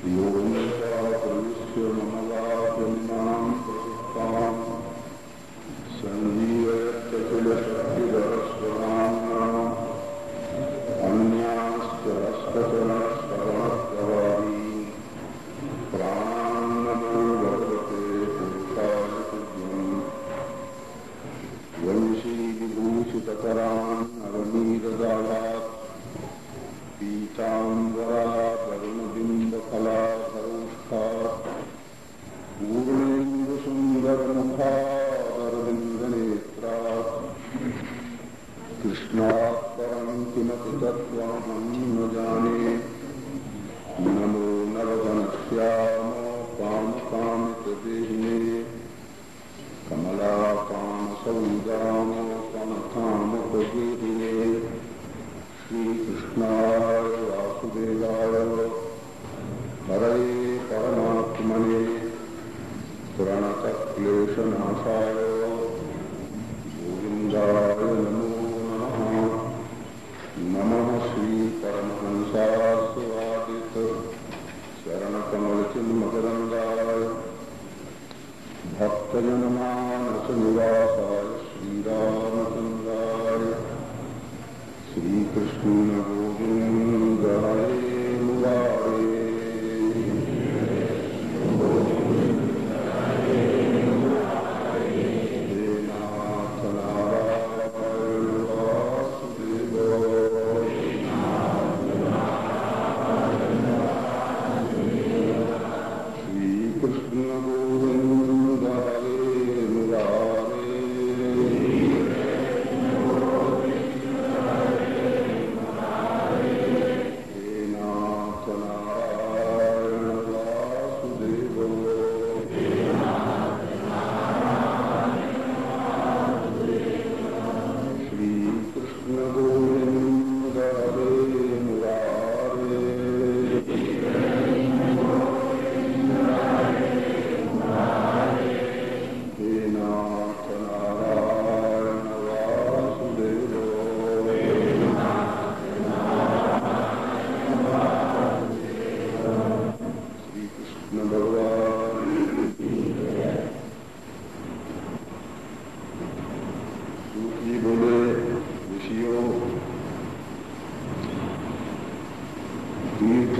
योगेन्द्राकृष्य मनवाजन्मां प्रसुप्तां सञ्जीवयत्यखिलशक्तिधरस्वधाम्ना अन्याश्च हस्तचरणस्मरणप्रवाही प्राणान्नमो भगवते पुरुषाय तुभ्यम् वंशी विभूषितकरान् अवनीरदालात् पीताम्बरात् वरुणबिम्बकलाधरोष्ठात् पूर्णेन्दुसुन्दरमुखादरविन्दनेत्रात् कृष्णात् परं किमपि तत्त्वमहं न जाने। नमो नरघनश्यामो कामकामितदेहिने कमलाकामसौदामो कमकामपगीहिने श्रीकृष्णाय वासुदेवाय हरये परमात्मने प्रणतक्लेशनाशाय गोविन्दाय नमो नमः। नमः श्रीपरमहंसास्वादित शरणकमलचिन्मकरन्दाय भक्तजनमानसनिवासाय श्रीरामचन्द्राय श्रीकृष्ण गोविन्दाय मुरारे।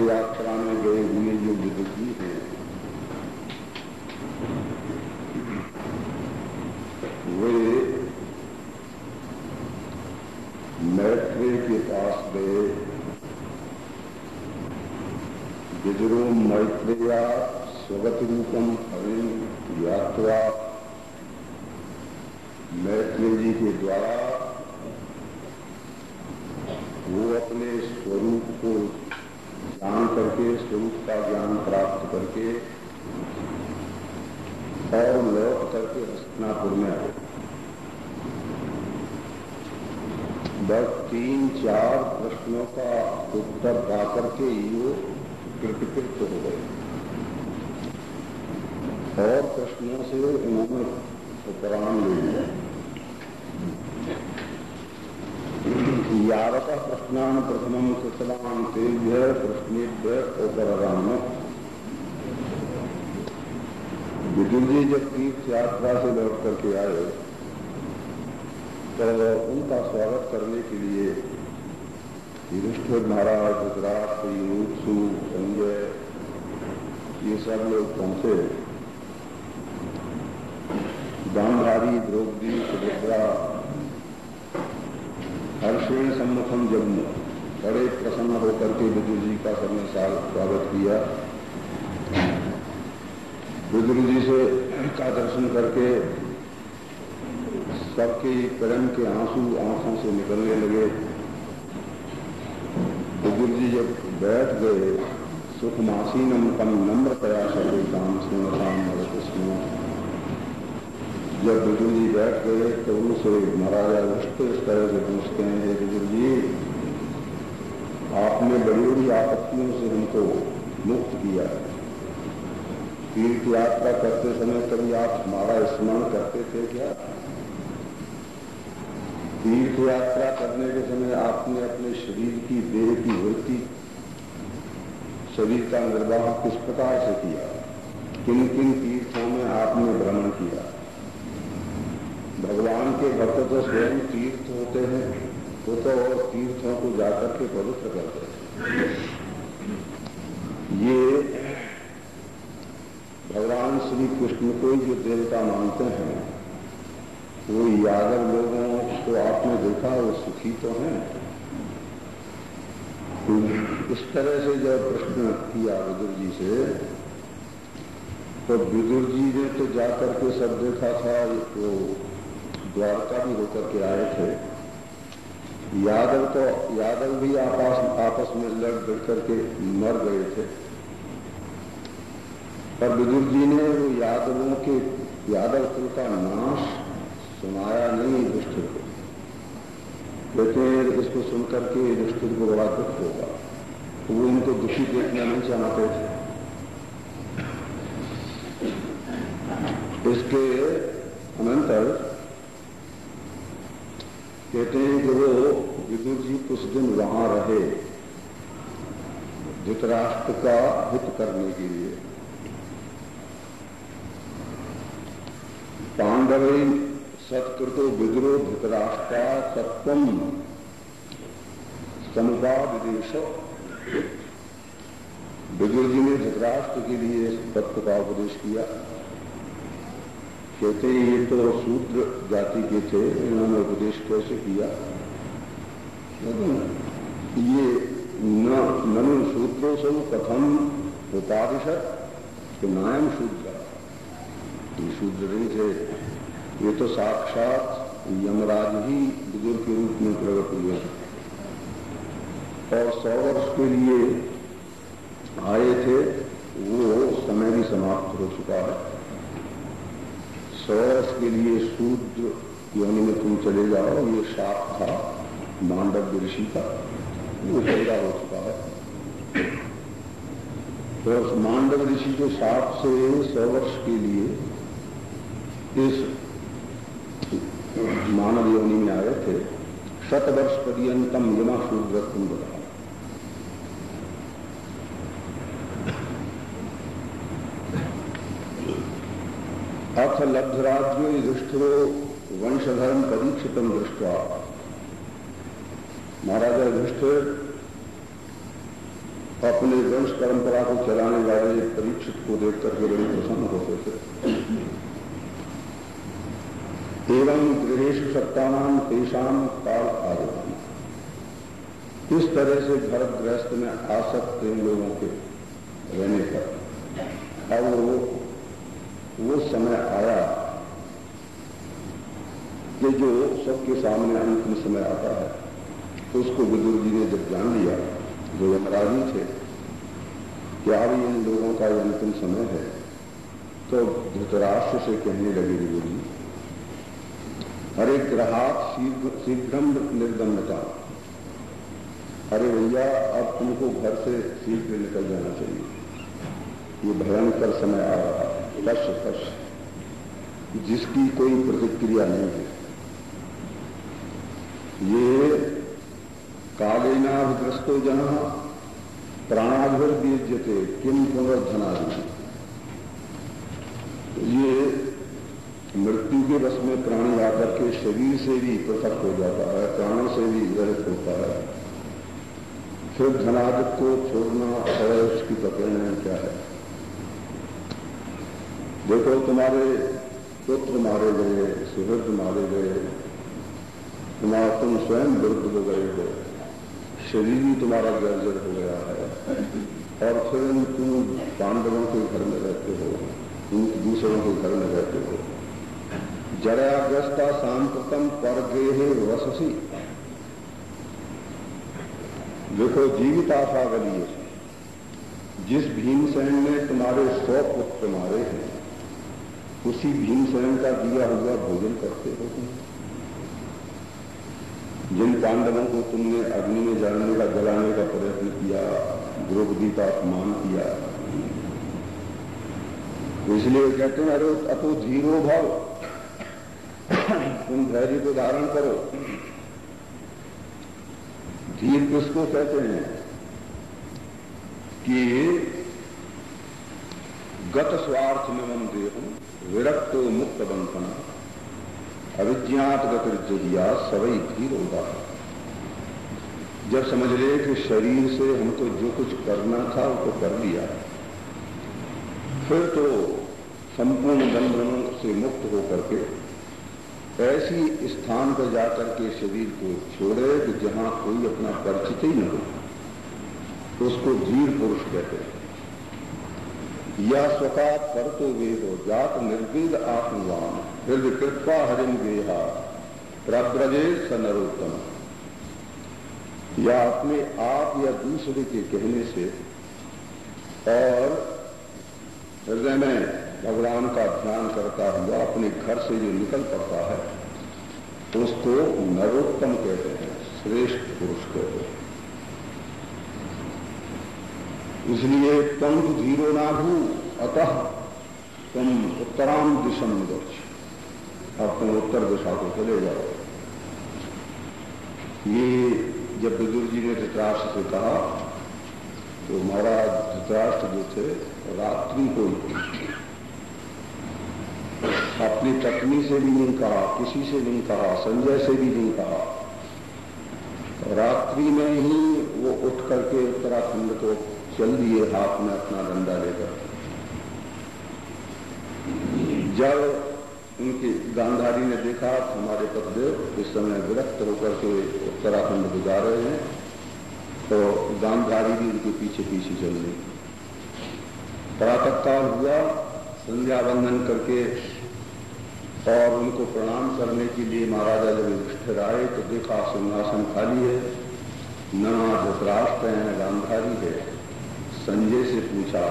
यात्रा में गए हुए जो विदुषी हैं वे मैत्रेय के पास गए। विजरो मैत्रेया स्वगत रूपम हरिं यात्रा। मैत्रेय जी के द्वारा वो अपने स्वरूप को जान करके, स्वरूप का ज्ञान प्राप्त करके और लौट करके हस्तिनापुर में आए। बस 3-4 प्रश्नों का उत्तर पा करके ये कृतकृत हो गए और प्रश्नों से उन्होंने उपराम ले लिया। यावतः प्रश्नान् प्रथमं कृतवान् तेभ्यः प्रश्नेभ्यः उपराम। विदुर जी जब तीर्थ यात्रा से लौट करके आए तो उनका स्वागत करने के लिए युधिष्ठिर महाराज, धृतराष्ट्र, युयुत्सु, संजय ये सब लोग पहुंचे। गांधारी, द्रौपदी, सुभद्रा हर्षेण सम्मुखम जम्मू बड़े प्रसन्न होकर के विदुर जी का सबने स्वागत किया। विदुर जी से का दर्शन करके सबके प्रेम के आंसू आंखों से निकलने लगे। विदुर जी जब बैठ गए सुखमासीनम तम नम्रतया सर्वेषां स्मरतां नरकृष्ण। जब विदुर जी बैठ गए तो उनसे महाराजा युधिष्ठिर इस तरह से पूछते हैं, विदुर जी आपने बड़ी बड़ी आपत्तियों से हमको मुक्त किया। तीर्थ यात्रा करते समय कभी आप हमारा स्मरण करते थे क्या? तीर्थ यात्रा करने के समय आपने अपने शरीर की, देह की वृत्ति शरीर का निर्वाह किस प्रकार से किया, किन किन तीर्थों में आपने भ्रमण किया। भगवान के भक्त तो स्वयं तीर्थ होते हैं, वो तो और तीर्थों को जाकर के पवित्र करते हैं। ये भगवान श्री कृष्ण को जो देवता मानते हैं, वो यादव लोगों को आपने देखा, वो सुखी तो हैं। इस तरह से जब प्रश्न किया विदुर जी से, तो विदुर जी ने तो जाकर के सब देखा था, वो द्वारका भी होकर के आए थे। यादव भी आपस में लड़ करके मर गए थे, पर विदुर जी ने वो यादव कुल का नाश सुनाया नहीं युधिष्ठिर को। कहते हैं इसको सुनकर के युधिष्ठिर को बड़ा दुख होगा, तो वो इनको दुखी देखना नहीं चाहते थे। इसके अनंतर कहते हैं कि वो विदुर जी कुछ दिन वहां रहे धृतराष्ट्र का हित करने के लिए। पांडवे सत्कृतो विदुरो धृतराष्ट्रा सत्वम समुपादेश। विदुर जी ने धृतराष्ट्र के लिए तत्व का उपदेश किया। कहते ये तो शूद्र जाति के थे, इन्होंने उपदेश कैसे किया। ये ननु शूद्रो से कथम उपादिशत कि नायम शूद्र, ये शूद्र नहीं थे, ये तो साक्षात यमराज ही विदुर के रूप में प्रकट हुए और 100 वर्ष के लिए आए थे। वो समय भी समाप्त हो चुका है। 100 वर्ष के लिए शूद्र योनि में तुम चले जाओ, ये शाप था मांडव ऋषि का, वो पैदा हो चुका है। तो उस मांडव ऋषि के शाप से 100 वर्ष के लिए इस मानव योनि में आए थे। 100 वर्ष पर्यंतम यमा शूद्र तुम बता। अथ लब्धराज्यो युधिष्ठिरो वंशधर्म परीक्षितम दृष्टवा। महाराजा युधिष्ठिर अपने वंश परंपरा को चलाने वाले परीक्षित को देखकर के बड़े प्रसन्न होते थे। एवं गृहेषु सत्तानाम तेषाम काल आगतान। इस तरह से घर गृहस्थ में आसक्त लोगों के रहने पर अब वो समय आया कि जो सबके सामने अंतिम समय आता है, उसको विदुर जी ने जब जान लिया, जो यमराजी थे, कि अब इन लोगों का अंतिम समय है, तो धृतराष्ट्र से कहने लगे विदुर जी, अरे ग्रहात शीघ्रम निर्गम्यता। अरे भैया अब तुमको घर से शीघ्र निकल जाना चाहिए, ये भयंकर समय आ रहा है, कश जिसकी कोई प्रतिक्रिया नहीं है। ये कालेनाभिग्रस्तो जनः प्राणाभिर्दीज्यते किम पुनर्धनादि। ये मृत्यु के रस में प्राणी आकर के शरीर से भी पृथक हो जाता है, प्राणों से भी रहित होता है, फिर धनादि को छोड़ना और उसकी पकड़ना क्या है। देखो तुम्हारे पुत्र मारे गए, सुहृद मारे गए, तुम स्वयं वृद्ध हो गए हो, शरीर ही तुम्हारा जर्जर हो गया है, और फिर तुम पांडवों के घर में रहते हो, दूसरों के घर में रहते हो। जराग्रस्ता सांप्रतम परगेहे वससी। देखो जीवित आशा गली, जिस भीमसेन ने तुम्हारे 100 पुत्र मारे हैं, उसी भीमसेन का दिया हुआ भोजन करते हो तुम। जिन पांडवों को तुमने अग्नि में जलाने का प्रयत्न किया, द्रौपदी का अपमान किया, इसलिए कहते हैं अरे अतो धीरो भाव, तुम धैर्य को धारण करो। धीर किसको कहते हैं? कि गत स्वार्थ में देहम विरक्तो मुक्त बंधना अविज्ञात गतिर्जहिया सवई धीर होगा। जब समझ ले कि शरीर से हमको जो कुछ करना था वो कर लिया, फिर तो संपूर्ण बंधनों से मुक्त होकर के ऐसी स्थान पर जाकर के शरीर को छोड़े कि जहां कोई अपना परिचित ही न हो, उसको धीर पुरुष कहते हैं। या स्वकात पर तो वेदो जात निर्वेद आत्मवान फिर कृपा हरिम गेहा प्रब्रजे स नरोत्तम। या अपने आप या दूसरे के कहने से और हृदय में भगवान का ध्यान करता हुआ अपने घर से जो निकल पड़ता है उसको नरोत्तम कहते हैं, श्रेष्ठ पुरुष कहते हैं। इसलिए तम धीरो ना भू अतः तुम उत्तराम दिशा में गच्छ, अब तुम उत्तर दिशा को चले जाओ। ये जब विदुर जी ने धृतराष्ट्र से कहा तो महाराज धृतराष्ट्र जो थे रात्रि को अपनी पत्नी से भी नहीं कहा, किसी से नहीं कहा, संजय से भी नहीं कहा, रात्रि में ही वो उठ करके उत्तराखंड को चल दिए हाथ में अपना डंडा लेकर। जब उनकी गांधारी ने देखा हमारे पतिदेव इस समय विरक्त होकर के उत्तराखंड गुजार रहे हैं, तो गांधारी भी उनके पीछे पीछे चल गई। प्रातःकाल हुआ, संध्या वंदन करके और उनको प्रणाम करने के लिए महाराजा जब युधिष्ठिर आए तो देखा सिंहासन खाली है, न धृतराष्ट्र है, गांधारी है। संजय से पूछा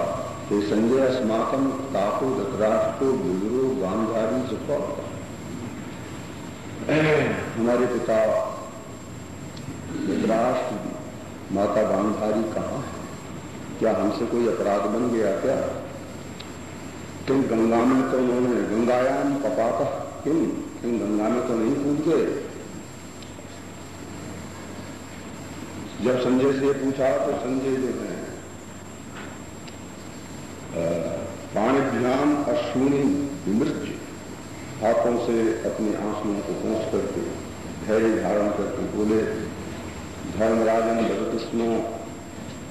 कि संजय अस्माकं ताको धृतराष्ट्रो विदुरो गांधारी चुका, हमारे पिता धृतराष्ट्र माता गांधारी कहाँ है? क्या हमसे कोई अपराध बन गया क्या? किम गंगा में तो उन्होंने गंगायाम पपाता, किम गंगा में तो नहीं कूद गए? जब संजय से पूछा तो संजय जो है पाणिभ्याम अश्विनी विमृज्य, हाथों से अपने आंसुओं को पोंछ करके धैर्य धारण करके बोले, धर्मराजन भगतस्नो,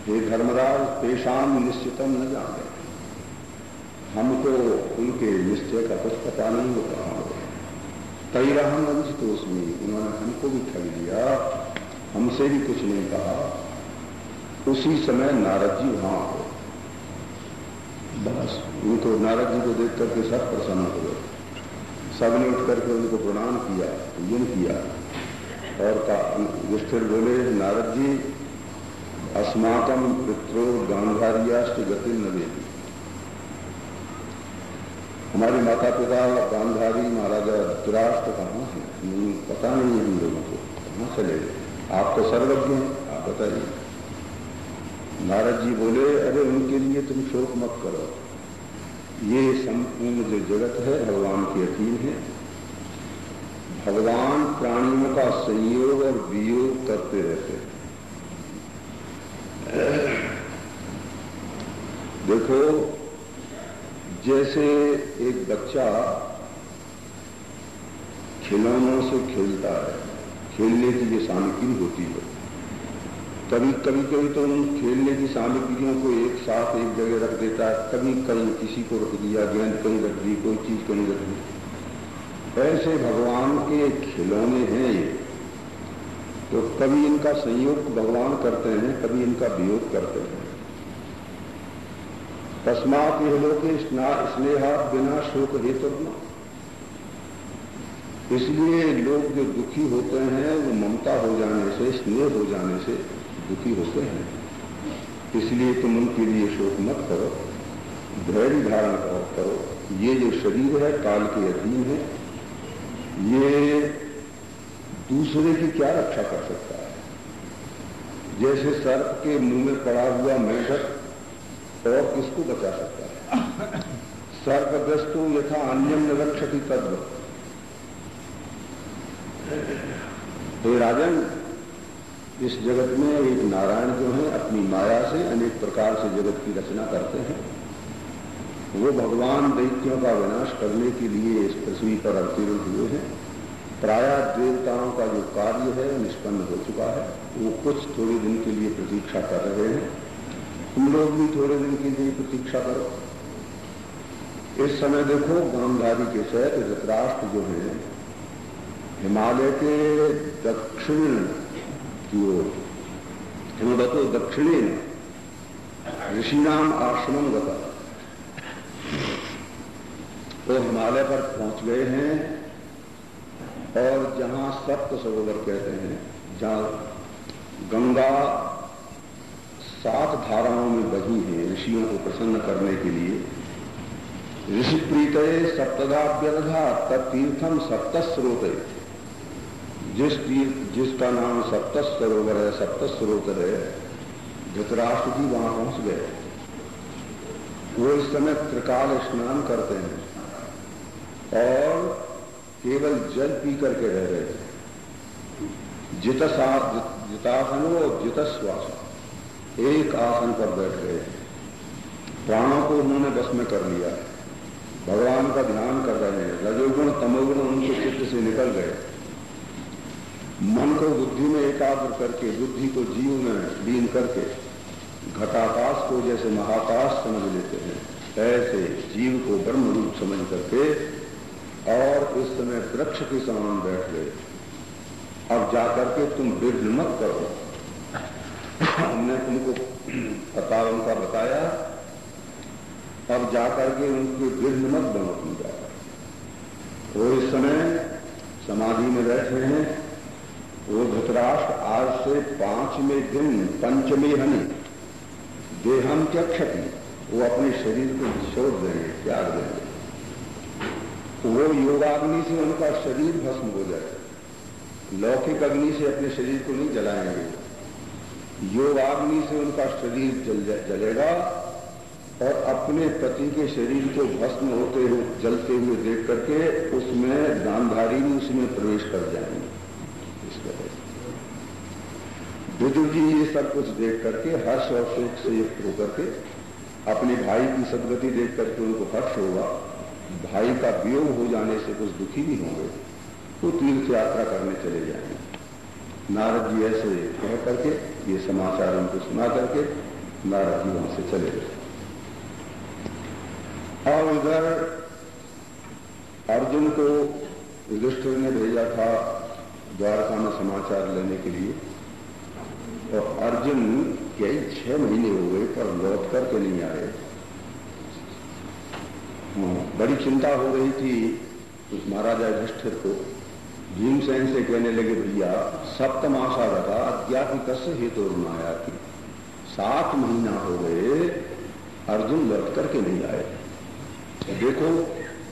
हे धर्मराज पेशाम निश्चितम न जाने, हमको उनके निश्चय का कुछ पता नहीं होता। तैरहम वंचितोस्मि, उन्होंने हमको भी ठग लिया, हमसे भी कुछ नहीं कहा। उसी समय नारद जी वहां हो, बस उनको नारद जी को देख करके सब प्रसन्न हो गए। सबने उठ करके उनको प्रणाम किया, पूजन किया और युधिष्ठिर बोले, नारद जी अस्माकं पित्रो गांधार्याश्च गति न वेति, हमारे माता पिता गांधारी महाराजा धृतराष्ट्र कहाँ है? नहीं, पता नहीं है हम लोगों को, कहाँ चले गए? आप तो सर्वज्ञ हैं, आप बताइए। नारद जी बोले, अरे उनके लिए तुम शोक मत करो, ये संपूर्ण जो जगत है भगवान के अधीन है। भगवान प्राणियों का संयोग और वियोग करते रहते हैं। देखो, जैसे एक बच्चा खिलौनों से खेलता है, खेलने की जो सामग्री होती है, कभी कभी तो उन खेलने की सामग्रियों को एक साथ एक जगह रख देता है, कभी कहीं किसी को रख दिया, गेंद कहीं रख दी, कोई चीज कहीं रख दी। ऐसे भगवान के खिलौने हैं ये, तो कभी इनका संयोग भगवान करते हैं, कभी इनका वियोग करते हैं। तस्मात् यह लोके स्नेहा बिना शोक हेतु न, इसलिए लोग जो दुखी होते हैं वो ममता हो जाने से, स्नेह हो जाने से दुखी होते हैं। इसलिए तुम उनके लिए शोक मत करो, धैर्य धारण करो। ये जो शरीर है काल के अधीन है, ये दूसरे की क्या रक्षा कर सकता है? जैसे सर्प के मुंह में पड़ा हुआ मेढक और किसको बचा सकता है? सर्पग्रस्तो यथा अन्यम न रक्षति तद्वत्। हे राजन, इस जगत में एक नारायण जो है अपनी माया से अनेक प्रकार से जगत की रचना करते हैं। वो भगवान दैत्यों का विनाश करने के लिए इस पृथ्वी पर अवतीर्ण हुए हैं। प्रायः देवताओं का जो कार्य है निष्पन्न हो चुका है। वो कुछ थोड़े दिन के लिए प्रतीक्षा कर रहे हैं। तुम लोग भी थोड़े दिन के लिए प्रतीक्षा करो। इस समय देखो गांधारी के सहित धृतराष्ट्र जो है हिमालय के दक्षिण की ओर हिमवतो दक्षिणी ऋषिनाम आश्रमम गता, तो हिमालय पर पहुंच गए हैं। और जहां सप्त सरोवर कहते हैं, जहां गंगा 7 धाराओं में बही है ऋषियों को प्रसन्न करने के लिए। ऋषि प्रीतये सप्तदा व्यर्धा तत्तीर्थम सप्तस्रोते, जिसका नाम सप्तस सरोवर है, सप्तस सरोवर है, धृतराष्ट्र जी वहां पहुंच गए। वो इस समय त्रिकाल स्नान करते हैं और केवल जल पी करके रह रहे थे। जितासन वो जितश्वास, एक आसन पर बैठ गए। प्राणों को उन्होंने बस में कर लिया, भगवान का ध्यान कर रहे हैं। रजोगुण तमोगुण उनके चित्त से निकल गए। मन को बुद्धि में एकाग्र करके, बुद्धि को जीव में लीन करके घटाकाश को जैसे महाकाश समझ लेते हैं, ऐसे जीव को ब्रह्म रूप समझ करके और इस समय वृक्ष के समान बैठ गए। अब जाकर के तुम विघ्न मत करो, हमने तुमको पता उनका बताया, अब जाकर के उनके विघ्न मत बनो तुम जाकर। वो इस समय समाधि में बैठे हैं। वो धृतराष्ट्र आज से 5वें दिन पंचमी हनि देहम त्यक्षति, वो अपने शरीर को छोड़ देंगे, त्याग देंगे। वो योगाग्नि से उनका शरीर भस्म हो जाए। लौकिक अग्नि से अपने शरीर को नहीं जलाएंगे, योगाग्नि से उनका शरीर जलेगा और अपने पति के शरीर को भस्म होते हुए जलते हुए देख करके उसमें गांधारी भी उसमें प्रवेश कर जाएंगे। इस तरह विदुर जी ये सब कुछ देख करके हर्ष और शोक से युक्त होकर के अपने भाई की सदगति देख करके उनको हर्ष होगा, भाई का वियोग हो जाने से कुछ दुखी भी होंगे, तो तीर्थ यात्रा करने चले जाएंगे। नारद जी ऐसे कह करके ये समाचार उनको सुना करके नारद जी वहां से चले गए। और इधर अर्जुन को युधिष्ठिर ने भेजा था द्वारका में समाचार लेने के लिए, और अर्जुन कई 6 महीने हो गए पर लौट करके नहीं आए। बड़ी चिंता हो रही थी महाराजा युधिष्ठिर को। भीमसेन से कहने लगे, भैया सप्तमासा रहा अद्यापि कस्य हेतु आया थी, 7 महीना हो गए अर्जुन लौट करके नहीं आए। तो देखो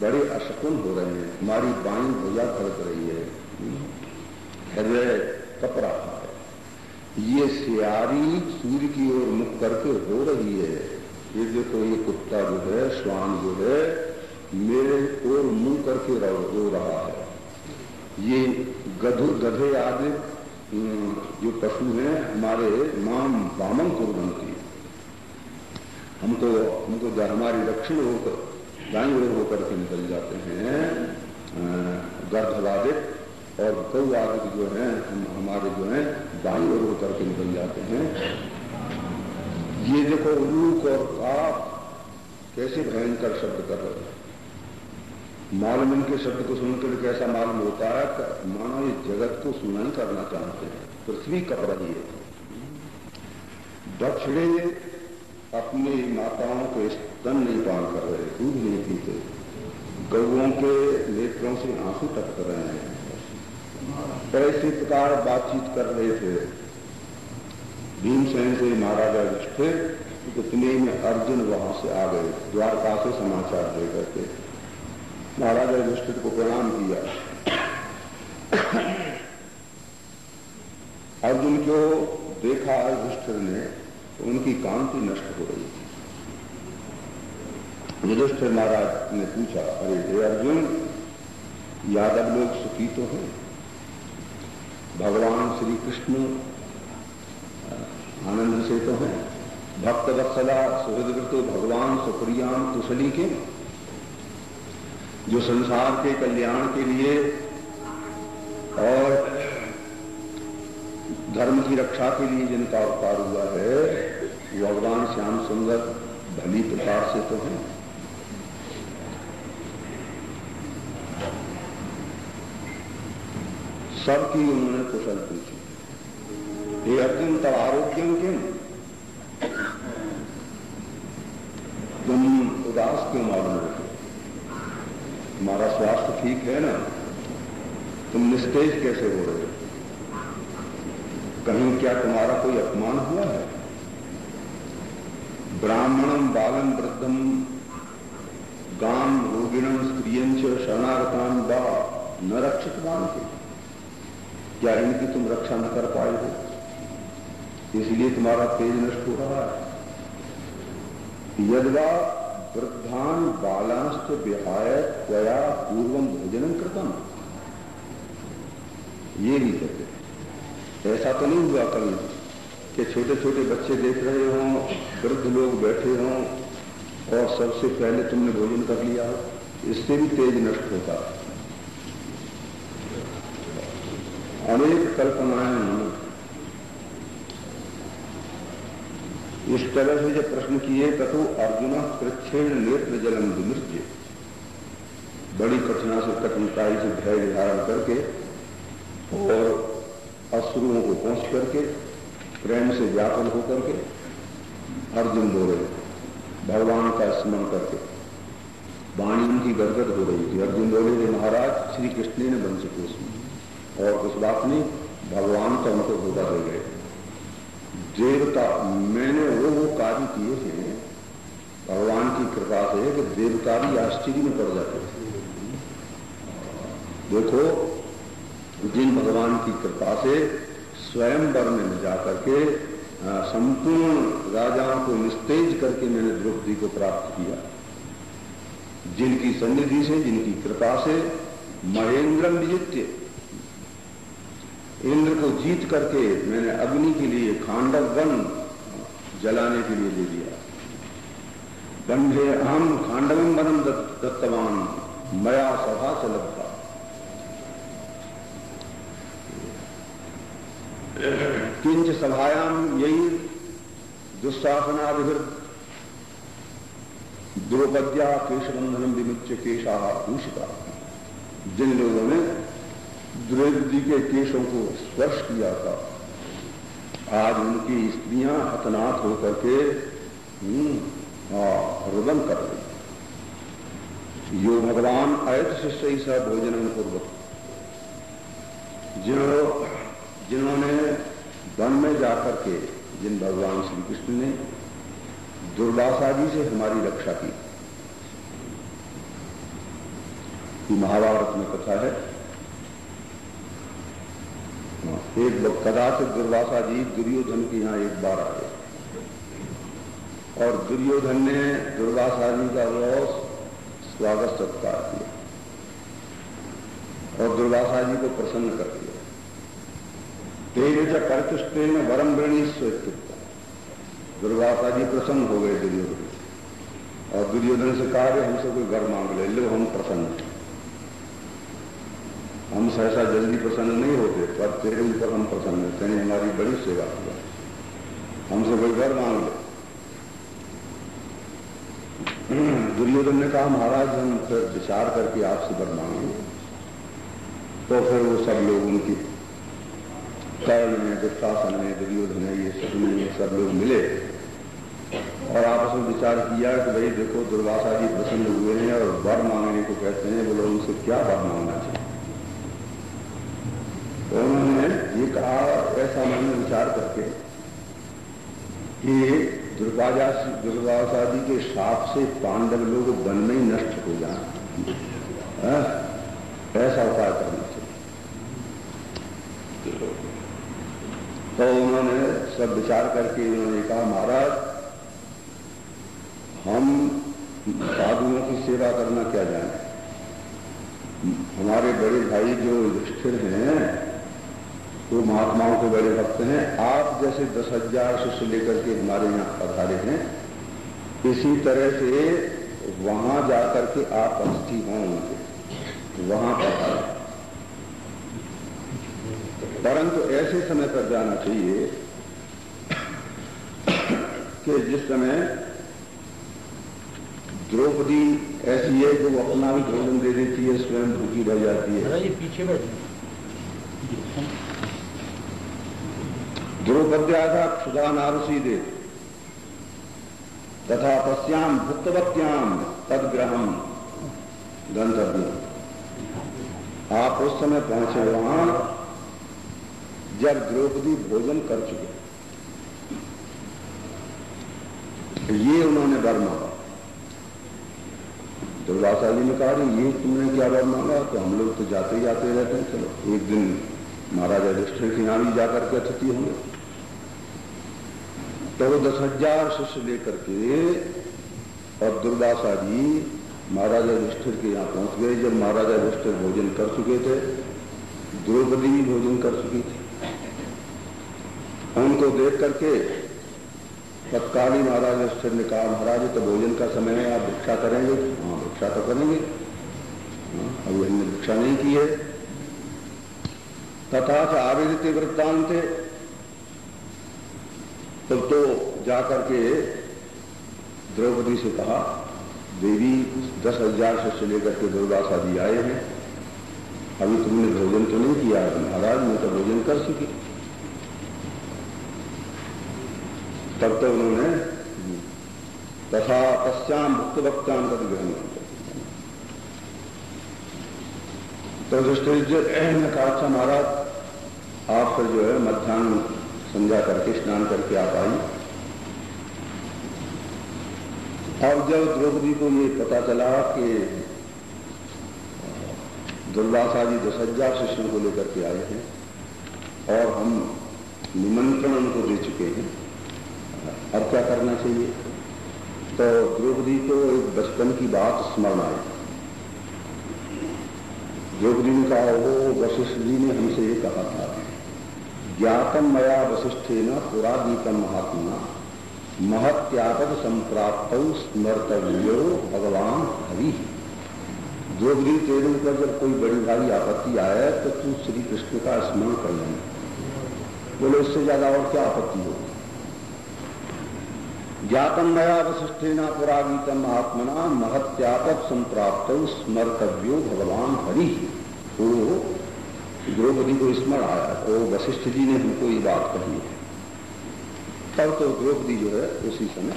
बड़े अशकुन हो रहे हैं, हमारी बाईं भुजा फड़क रही है, हृदय कप रहा है। ये सियारी सूर्य की ओर मुख करके हो रही है। ये देखो ये कुत्ता जो है, श्वान जो है, मेरे ओर मुंह करके रो रहा है। ये गधे आदि जो पशु हैं हमारे माम वामन कुर्वन्ति, हमको हमारी दक्षिण होकर दाईं ओर होकर के निकल जाते हैं। गर्भवादिक और गौ आदि जो है हमारे जो है दाईं ओर होकर के निकल जाते हैं। ये देखो लूक और काफ कैसे भयंकर शब्द कर रहे हैं। मालूम इनके शब्द को सुनकर कैसा मालूम होता है, मानो ये जगत को सुना ही करना चाहते हैं। पृथ्वी कप रही है। दक्षिणे अपनी माताओं को स्तन नहीं पान कर रहे, दूध नहीं पीते, गौओं के नेत्रों से आंसू टपक रहे हैं। ऐसे प्रकार बातचीत कर रहे थे भीमसेन से महाराजा युधिष्ठिर। इतने में अर्जुन वहां से आ गए, द्वारका से समाचार लेकर के। महाराजा युधिष्ठिर को प्रणाम किया। अर्जुन को देखा युधिष्ठिर ने तो उनकी कांति नष्ट हो रही थी। युधिष्ठिर महाराज ने पूछा, अरे हे अर्जुन, यादव लोग सुखी तो हैं? भगवान श्री कृष्ण आनंद से तो हैं। भक्त वत्सला सुहृदवृतो भगवान सुप्रियाम तुसली के, जो संसार के कल्याण के लिए और धर्म की रक्षा के लिए जिनका अवतार हुआ है, भगवान श्याम सुंदर भली प्रकार से तो हैं। सबकी उन्होंने कुशल पूछी, हे अर्जुन तब आरोग्यम किम, तुम उदास क्यों मालूम होते, तुम्हारा स्वास्थ्य ठीक है ना, तुम निस्तेज कैसे हो रहे हो, कहीं क्या तुम्हारा कोई अपमान हुआ है। ब्राह्मणम बालम वृद्धम गाम रोगिणम स्त्रियंच शरणागतान बा न रक्षितवान के, क्या इनकी तुम रक्षा न कर पाए हो, इसलिए तुम्हारा तेज नष्ट हो रहा है। यद्वा वृद्धान बालांश्च विहाय त्वया पूर्वम भोजनम कृतम, ये नहीं कहते। ऐसा तो नहीं हुआ कल कि छोटे छोटे बच्चे देख रहे हों, वृद्ध लोग बैठे हों और सबसे पहले तुमने भोजन कर लिया हो, इससे भी तेज नष्ट होता। अनेक कल्पनाएं इस तरह से जब प्रश्न किए तथो अर्जुन कृच्छेण नेत्र जलम विमृज्य, बड़ी कठिनाई से धैर्य धारण करके और अश्रुओं को पहुंच करके प्रेम से व्याकुल होकर के अर्जुन बोले, भगवान का स्मरण करके वाणी उनकी गदगद हो रही थी। अर्जुन बोले, महाराज श्री कृष्ण ने बन चुके उसमें और कुछ बात नहीं, भगवान का उनको धोखा दे गए। देवता मैंने वो कार्य किए थे भगवान की कृपा से कि देवता भी आश्चर्य में पड़ जाते थे। देखो, जिन भगवान की कृपा से स्वयंवर में जाकर के संपूर्ण राजाओं को निस्तेज करके मैंने द्रौपदी को प्राप्त किया, जिनकी सन्निधि से, जिनकी कृपा से महेंद्रम विजित्य, इंद्र को जीत करके मैंने अग्नि के लिए खांडव वन जलाने के लिए दे दिया। बंधे अहम खांडवम वनम दत्तवान मया सभा से लगता, किंच सभायाम यही दुस्शासनादिभिर् द्रौपद्या केशबंधनम विमुच्य केशा भूषिता, जिन लोगों ने द्रौपदी के केशों को स्पर्श किया था, आज उनकी स्त्रियां हतनाथ होकर के रुदन कर रही। यो भगवान अयत शिष्य ही सा भोजन पूर्वक, जिन्होंने वन में जाकर के, जिन भगवान श्री कृष्ण ने दुर्वासा जी से हमारी रक्षा की, महाभारत में कथा है। एक कदाचित दुर्वासा जी दुर्योधन के यहां एक बार आए और दुर्योधन ने दुर्वासा जी का बहुत स्वागत सत्कार किया और दुर्वासा जी को प्रसन्न कर दिया। तेज कर्तुष्टेन वरम वृणीश्वर, दुर्वासा जी प्रसन्न हो गए दुर्योधन और दुर्योधन से कहा, हमसे कोई वर मांग ले लो, हम प्रसन्न, हम सहसा जल्दी प्रसन्न नहीं होते, पर तेरे ऊपर हम प्रसन्न हैं, तेने हमारी बड़ी सेवा किया, हमसे कोई वर मांग ले। दुर्योधन ने कहा, महाराज हम फिर विचार करके आपसे वर मांगेंगे। तो फिर वो सब लोग उनकी कर्ण में, दुशासन में, दुर्योधन है, ये सब में ये सब लोग मिले और आपस में विचार किया कि भाई देखो दुर्वासा जी प्रसन्न हुए हैं और वर मांगने को कहते हैं, बोलो उनसे क्या वर मांगना चाहिए। तो उन्होंने ये कहा, ऐसा मन में विचार करके कि दुर्वासा जी के शाप से पांडव लोग वन में ही नष्ट हो जाए, ऐसा उपाय करना चाहिए। तो उन्होंने सब विचार करके उन्होंने कहा, महाराज हम साधुओं की सेवा करना क्या जाने, हमारे बड़े भाई जो युधिष्ठिर हैं वो महात्माओं के बड़े भक्त हैं। आप जैसे 10,000 शिष्य लेकर के हमारे यहाँ पधारे हैं, इसी तरह से वहां जाकर के आप अस्थि हों उनके, वहां पधारे। परंतु ऐसे समय पर जाना चाहिए कि जिस समय द्रौपदी ऐसी है जो अपना भी भोजन दे देती है, स्वयं भूखी रह जाती है। ये पीछे बैठे द्रौपद्याः क्षुधा नारसी दे तथा तस्याम भुक्तवत्याम तदग्रहम गंतव्यम। आप उस समय पहुंचे वहां जब द्रौपदी भोजन कर चुके। ये उन्होंने वर मांगा। दुर्वासा जी ने कहा ये तुमने क्या वर मांगा? तो हम लोग तो जाते ही जाते रहते हैं, चलो एक दिन महाराजा युधिष्ठिर के यहाँ भी जाकर के अतिथि होंगे। तो वो 10,000 शिष्य लेकर के और दुर्वासा जी महाराजा युधिष्ठिर के यहाँ पहुंच गए। जब महाराजा युधिष्ठिर भोजन कर चुके थे, द्रौपदी भी भोजन कर चुकी थी। उनको देख करके तत्कालीन महाराज युधिष्ठिर ने कहा, महाराज तो भोजन का समय है, आप भिक्षा करेंगे? हाँ भिक्षा तो करेंगे, अभी हमने भिक्षा नहीं की है। तथा च आवेदित वृत्तांत, तब तो जाकर के द्रौपदी से कहा, देवी 10,000 शिष्य लेकर के दुर्वासा जी आए हैं, अभी तुमने भोजन तो नहीं किया? महाराज मैं तो भोजन कर चुकी। तब तो उन्होंने तथा पश्चाम भुक्तवक्ताम तद ग्रहण। तो युधिष्ठिर ने कहा, अच्छा महाराज आप फिर जो है मध्याह्न संध्या करके स्नान करके आप आई। अब जब द्रौपदी को ये पता चला कि दुर्वासा जी 10,000 शिष्यों को लेकर के आए हैं और हम निमंत्रण उनको दे चुके हैं, अब क्या करना चाहिए? तो द्रौपदी को एक बचपन की बात स्मरण आई। द्रौपदी ने कहा, वो वशिष्ठ जी ने हमसे ये कहा था, ज्ञातम मया वशिष्ठेन पुरादीतम महात्मा महत्यापद संप्राप्त स्मर्तव्यो भगवान हरि। द्रौपदी तेरे ऊपर जब कोई बड़ी भारी आपत्ति आए तो तू श्री कृष्ण का स्मरण कर लेना। बोलो इससे ज्यादा और क्या आपत्ति हो? ज्ञातम मया वशिष्ठेन पुरागीतम महात्मना महत्यापद संप्राप्त स्मर्तव्यो भगवान हरि। तो द्रौपदी को स्मरण आया, तो वशिष्ठ जी ने हमको ये बात कही है। तब तो द्रौपदी जो है उसी समय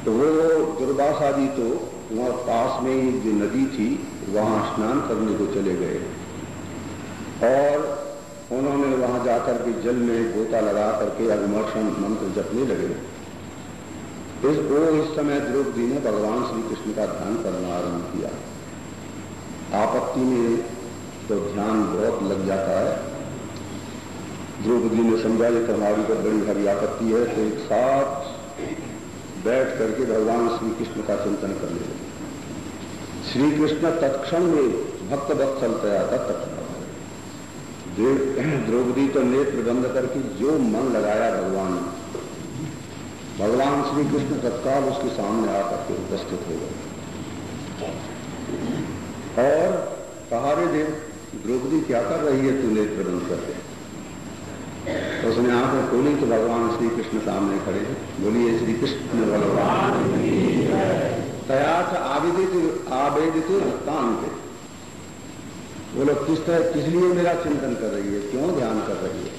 तो वो दुर्वासा जी तो वहां पास में एक जो नदी थी वहां स्नान करने को चले गए और उन्होंने वहां जाकर के जल में गोता लगा करके अभिमर्शन मंत्र जपने लगे। इस समय द्रौपदी ने भगवान श्री कृष्ण का ध्यान करना आरंभ किया। आपत्ति में तो ध्यान बहुत लग जाता है। द्रौपदी ने समझा कि हमारी पर बड़ी भारी आपत्ति है, तो एक साथ बैठ करके भगवान श्री कृष्ण का चिंतन करने लगे। श्री कृष्ण तत्क्षण में भक्त वत्सलतया तत्क्षण। द्रौपदी तो नेत्र बंद करके जो मन लगाया भगवान श्री कृष्ण तत्काल उसके सामने आकर के उपस्थित हो गए और कहा, रे देव द्रौपदी क्या कर रही है तू नेत्र बंद करके? उसने आंखें खोली तो भगवान श्री कृष्ण सामने खड़े हैं। बोलिए श्री कृष्ण भगवान तयाथ आवेदित वृत्तांत। बोलो किस लिए मेरा चिंतन कर रही है, क्यों ध्यान कर रही है,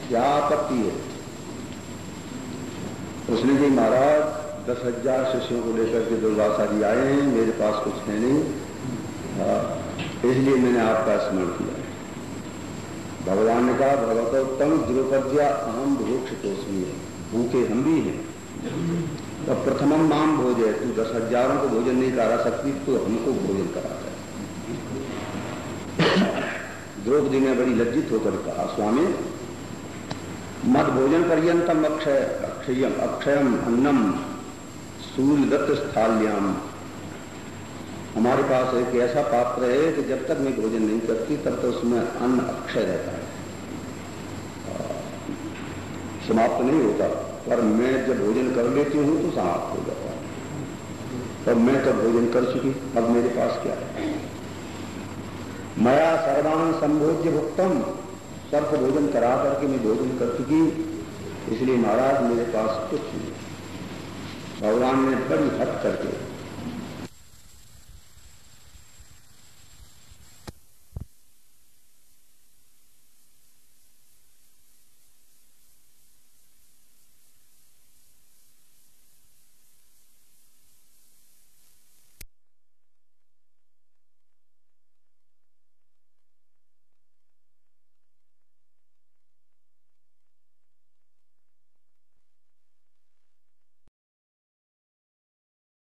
क्या आपत्ति है? उसने कहा, महाराज 10,000 शिष्यों को लेकर के दुर्वासा जी आए हैं, मेरे पास कुछ है नहीं, इसलिए मैंने आपका स्मरण किया। भगवान ने कहा, भगवतोत्तम द्रौपद्या अहम भोक्षितोस्मि, भूखे हम भी हैं, तो प्रथमम माम भोजे, तू 10,000 को भोजन नहीं करा सकती तो हमको भोजन करा है। द्रौपदी ने बड़ी लज्जित होकर कहा, स्वामी मद भोजन पर्यंतम अक्षयम अन्नम सूर्यदत्त स्थाल्याम हमारे पास एक ऐसा पात्र है कि जब तक मैं भोजन नहीं करती तब तक उसमें अन्न अक्षय रहता है, समाप्त नहीं होता। पर मैं जब भोजन कर लेती हूं तो समाप्त हो जाता है। तब मैं तो भोजन कर चुकी, अब मेरे पास क्या है? मया सर्वान संभोज्य भुक्तम, सबको भोजन करा करके मैं भोजन कर चुकी, इसलिए महाराज मेरे पास कुछ नहीं। भगवान ने बड़ी हट करके